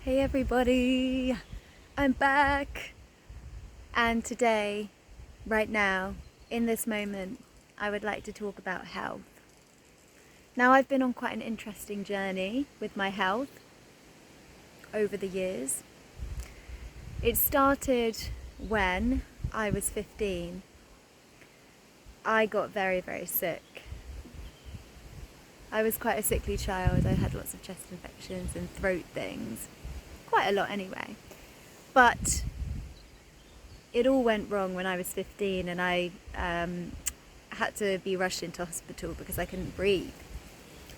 Hey everybody, I'm back. And today, right now, in this moment, I would like to talk about health. Now, I've been on quite an interesting journey with my health over the years. It started when I was 15. I got very, very sick. I was quite a sickly child. I had lots of chest infections and throat things. Quite a lot anyway. But it all went wrong when I was 15 and I had to be rushed into hospital because I couldn't breathe.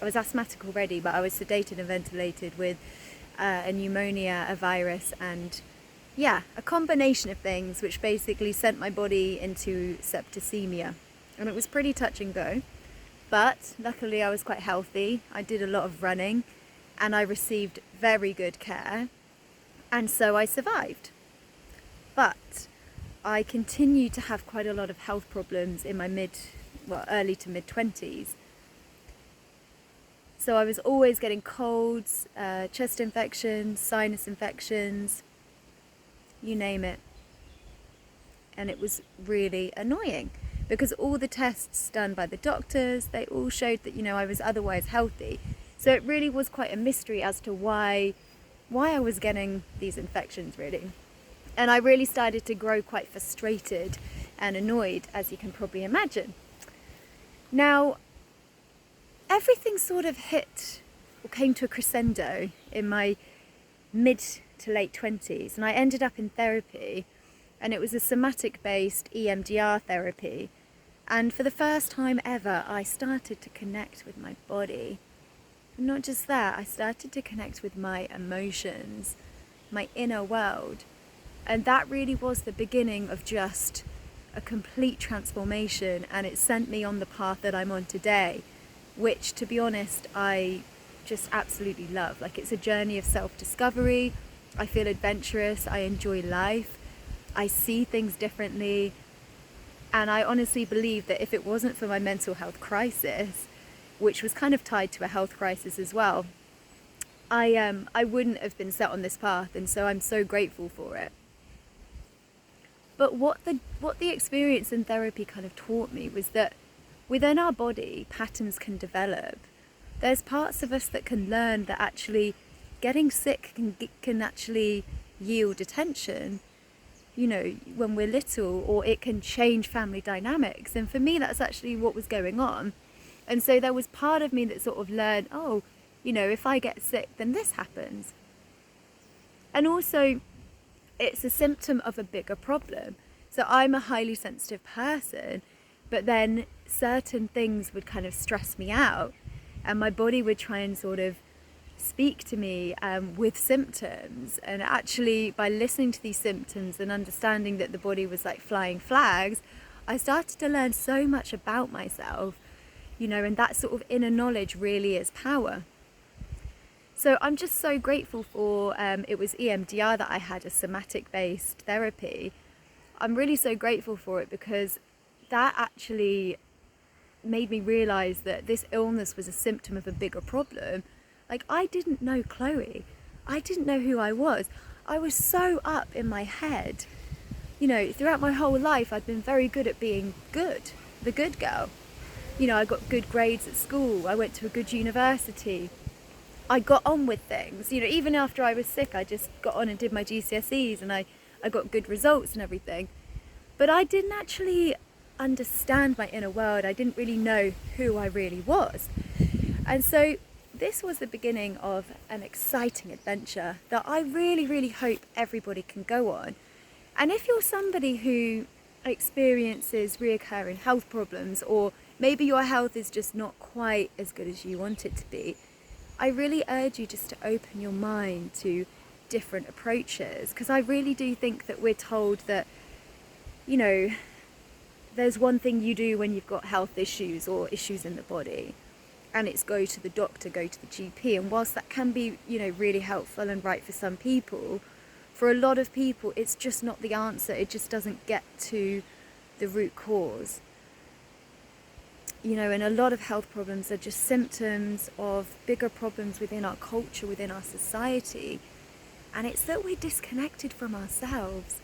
I was asthmatic already, but I was sedated and ventilated with a pneumonia, a virus, and a combination of things which basically sent my body into septicemia. And it was pretty touch and go. But luckily I was quite healthy. I did a lot of running and I received very good care. And so I survived. But I continued to have quite a lot of health problems in my early to mid 20s. So I was always getting colds, chest infections, sinus infections, you name it. And it was really annoying because all the tests done by the doctors, they all showed that, I was otherwise healthy. So it really was quite a mystery as to why I was getting these infections, really. And I really started to grow quite frustrated and annoyed, as you can probably imagine. Now, everything sort of hit or came to a crescendo in my mid to late 20s, and I ended up in therapy, and it was a somatic-based EMDR therapy. And for the first time ever, I started to connect with my body. And not just that, I started to connect with my emotions, my inner world. And that really was the beginning of just a complete transformation, and it sent me on the path that I'm on today, which, to be honest, I just absolutely love. Like, it's a journey of self-discovery. I feel adventurous. I enjoy life. I see things differently. And I honestly believe that if it wasn't for my mental health crisis, which was kind of tied to a health crisis as well, I wouldn't have been set on this path, and so I'm so grateful for it. But what the experience in therapy kind of taught me was that within our body, patterns can develop. There's parts of us that can learn that actually getting sick can actually yield attention, when we're little, or it can change family dynamics. And for me, that's actually what was going on. And so there was part of me that sort of learned, if I get sick, then this happens. And also, it's a symptom of a bigger problem. So I'm a highly sensitive person, but then certain things would kind of stress me out, and my body would try and sort of speak to me with symptoms. And actually, by listening to these symptoms and understanding that the body was like flying flags, I started to learn so much about myself, and that sort of inner knowledge really is power. So I'm just so grateful for, it was EMDR that I had, a somatic-based therapy. I'm really so grateful for it because that actually made me realise that this illness was a symptom of a bigger problem. Like, I didn't know Chloe. I didn't know who I was. I was so up in my head. Throughout my whole life, I'd been very good at being good, the good girl. I got good grades at school. I went to a good university. I got on with things. Even after I was sick, I just got on and did my GCSEs, and I got good results and everything. But I didn't actually understand my inner world. I didn't really know who I really was. And so this was the beginning of an exciting adventure that I really, really hope everybody can go on. And if you're somebody who experiences reoccurring health problems, or maybe your health is just not quite as good as you want it to be, I really urge you just to open your mind to different approaches, because I really do think that we're told that, there's one thing you do when you've got health issues or issues in the body, and it's go to the doctor, go to the GP. And whilst that can be, really helpful and right for some people, for a lot of people, it's just not the answer. It just doesn't get to the root cause. And a lot of health problems are just symptoms of bigger problems within our culture, within our society. and it's that we're disconnected from ourselves.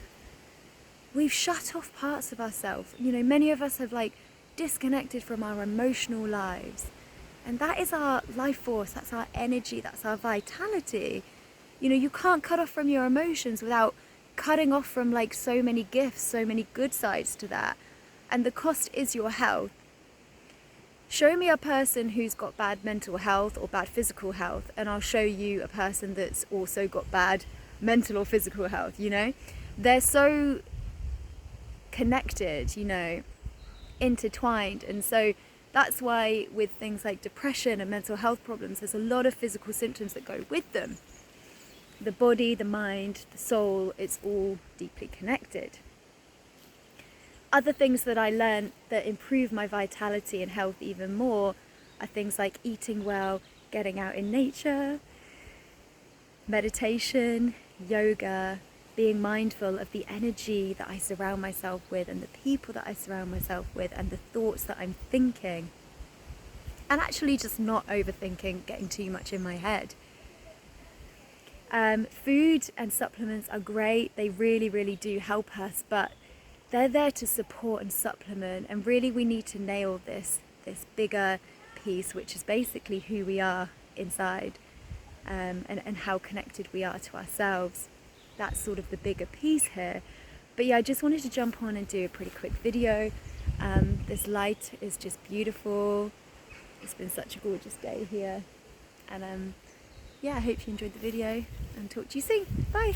We've shut off parts of ourselves. You know, many of us have like disconnected from our emotional lives, and that is our life force, that's our energy, that's our vitality. You know, you can't cut off from your emotions without cutting off from like so many gifts, so many good sides to that, and the cost is your health. Show me a person who's got bad mental health or bad physical health, and I'll show you a person that's also got bad mental or physical health. You know, they're so connected, you know, intertwined. And so that's why with things like depression and mental health problems, there's a lot of physical symptoms that go with them. The body, the mind, the soul, it's all deeply connected. Other things that I learned that improve my vitality and health even more are things like eating well, getting out in nature, meditation, yoga, being mindful of the energy that I surround myself with and the people that I surround myself with and the thoughts that I'm thinking. And actually just not overthinking, getting too much in my head. Food and supplements are great. They really, really do help us, but they're there to support and supplement, and really we need to nail this bigger piece, which is basically who we are inside, and how connected we are to ourselves. That's sort of the bigger piece here. But yeah, I just wanted to jump on and do a pretty quick video. This light is just beautiful. It's been such a gorgeous day here, and yeah, I hope you enjoyed the video, and talk to you soon. Bye.